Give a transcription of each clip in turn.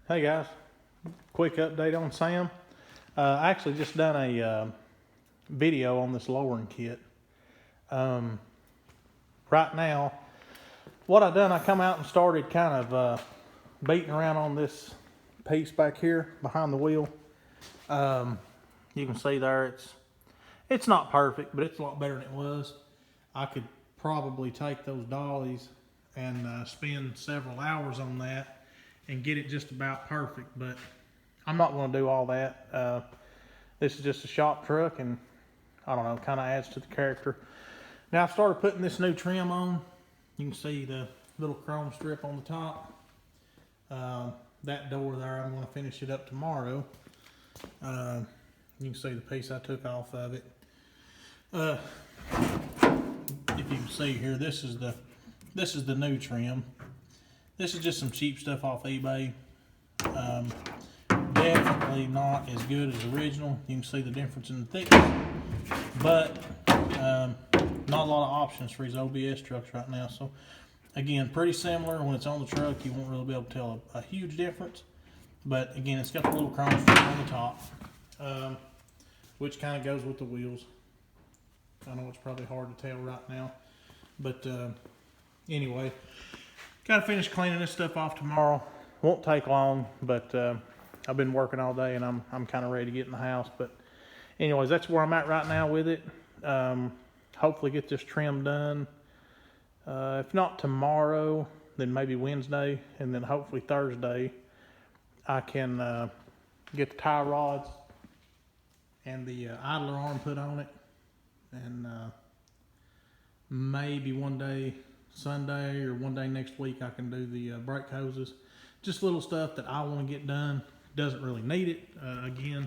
Hey guys, quick update on Sam. I actually just done a video on this lowering kit. Right now, what I done, I come out and started kind of beating around on this piece back here behind the wheel. You can see there it's not perfect, but it's a lot better than it was. I could probably take those dollies and spend several hours on that and get it just about perfect, but I'm not going to do all that. This is just a shop truck, and I don't know, kind of adds to the character. Now I started putting this new trim on. You can see the little chrome strip on the top. That door there, I'm going to finish it up tomorrow. You can see the piece I took off of it. If you can see here, this is the new trim. This is just some cheap stuff off eBay. Definitely not as good as original. You can see the difference in the thickness, but not a lot of options for these OBS trucks right now. So again, pretty similar. When it's on the truck, you won't really be able to tell a huge difference. But again, it's got the little chrome strip on the top, which kind of goes with the wheels. I know it's probably hard to tell right now, but anyway. Got to finish cleaning this stuff off tomorrow. Won't take long, but I've been working all day and I'm kind of ready to get in the house. But anyways, that's where I'm at right now with it. Hopefully get this trim done. If not tomorrow, then maybe Wednesday, and then hopefully Thursday I can get the tie rods and the idler arm put on it, and maybe one day Sunday or one day next week I can do the brake hoses. Just little stuff that I want to get done. Doesn't really need it. Again,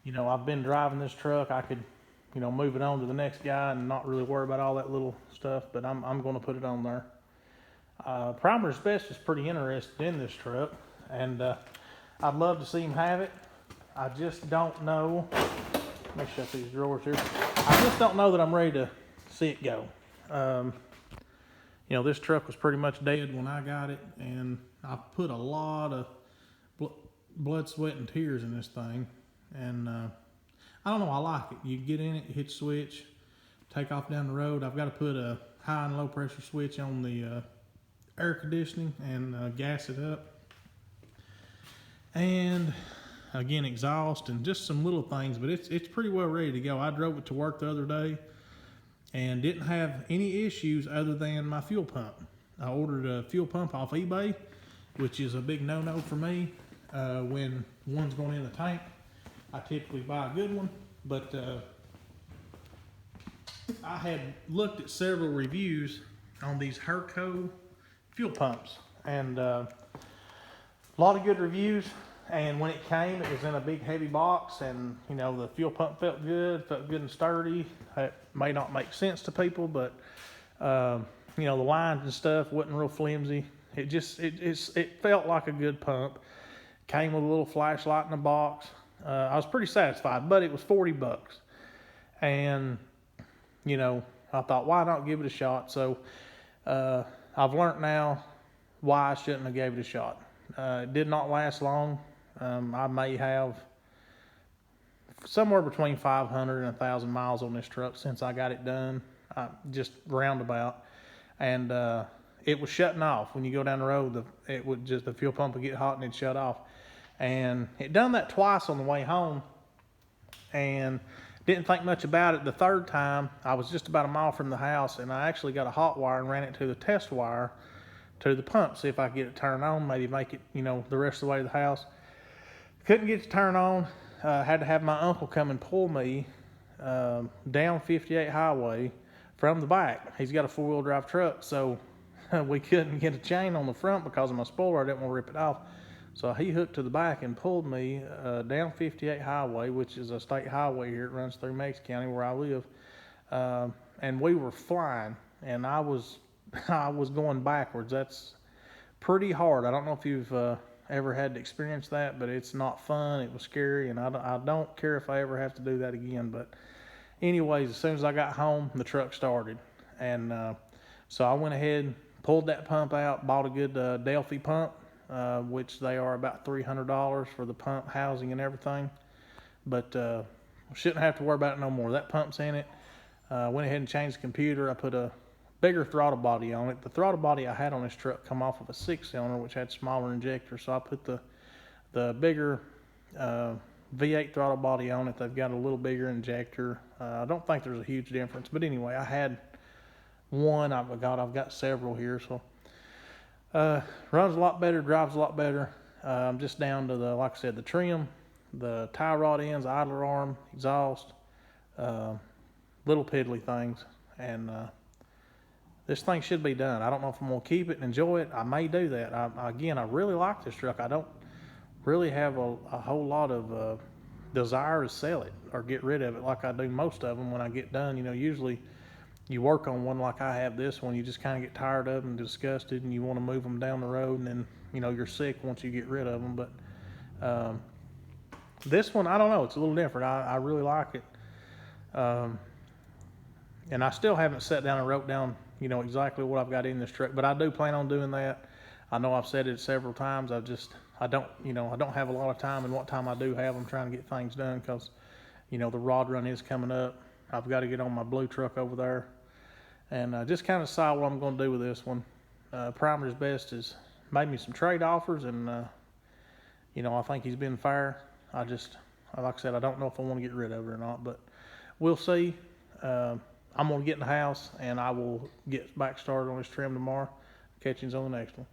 you know, I've been driving this truck. I could, you know, move it on to the next guy and not really worry about all that little stuff, but I'm going to put it on there. Primer's Best is pretty interested in this truck, and I'd love to see him have it. I just don't know. Let me shut these drawers here. I just don't know that I'm ready to see it go. You know, this truck was pretty much dead when I got it, and I put a lot of blood, sweat, and tears in this thing. And I don't know, I like it. You get in it, you hit the switch, take off down the road. I've got to put a high and low pressure switch on the air conditioning and gas it up. And again, exhaust and just some little things, but it's pretty well ready to go. I drove it to work the other day and didn't have any issues other than my fuel pump. I ordered a fuel pump off eBay, which is a big no-no for me. When one's going in the tank, I typically buy a good one, but I had looked at several reviews on these Herco fuel pumps, and a lot of good reviews. And when it came, it was in a big heavy box, and you know, the fuel pump felt good and sturdy. It may not make sense to people, but you know, the lines and stuff wasn't real flimsy. It felt like a good pump. Came with a little flashlight in the box. I was pretty satisfied, but it was $40, and you know, I thought, why not give it a shot? So I've learned now why I shouldn't have gave it a shot. It did not last long. I may have somewhere between 500 and 1,000 miles on this truck since I got it done, just roundabout. And it was shutting off. When you go down the road, the fuel pump would get hot and it'd shut off. And it done that twice on the way home, and didn't think much about it. The third time, I was just about a mile from the house, and I actually got a hot wire and ran it to the test wire to the pump, see if I could get it turned on, maybe make it, you know, the rest of the way to the house. Couldn't get it to turn on. Had to have my uncle come and pull me down 58 highway from the back. He's got a 4-wheel drive truck, so we couldn't get a chain on the front because of my spoiler. I didn't want to rip it off. So he hooked to the back and pulled me down 58 highway, which is a state highway here. It runs through Meigs County where I live. And we were flying, and I was going backwards. That's pretty hard. I don't know if you've ever had to experience that, but it's not fun. It was scary, and I don't care if I ever have to do that again. But anyways, as soon as I got home, the truck started, and so I went ahead, pulled that pump out, bought a good Delphi pump. which they are about $300 for the pump, housing, and everything. But shouldn't have to worry about it no more. That pump's in it. Went ahead and changed the computer. I put a bigger throttle body on it. The throttle body I had on this truck come off of a 6-cylinder, which had smaller injectors. So I put the bigger V8 throttle body on it. They've got a little bigger injector. I don't think there's a huge difference. But anyway, I had one. I've got several here. So runs a lot better, drives a lot better. I'm just down to like I said, the trim, the tie rod ends, idler arm, exhaust, little piddly things. And this thing should be done. I don't know if I'm going to keep it and enjoy it. I may do that. Again, I really like this truck. I don't really have a whole lot of desire to sell it or get rid of it like I do most of them when I get done. You know, usually you work on one like I have this one, you just kind of get tired of them and disgusted, and you want to move them down the road, and then, you know, you're sick once you get rid of them. But this one, I don't know, it's a little different. I really like it. And I still haven't sat down and wrote down, you know, exactly what I've got in this truck, but I do plan on doing that. I know I've said it several times. I don't have a lot of time, and what time I do have, I'm trying to get things done because, you know, the rod run is coming up. I've got to get on my blue truck over there and just kind of decide what I'm going to do with this one. Primer's Best has made me some trade offers, and, you know, I think he's been fair. Like I said, I don't know if I want to get rid of it or not, but we'll see. I'm going to get in the house, and I will get back started on this trim tomorrow. Catch you on the next one.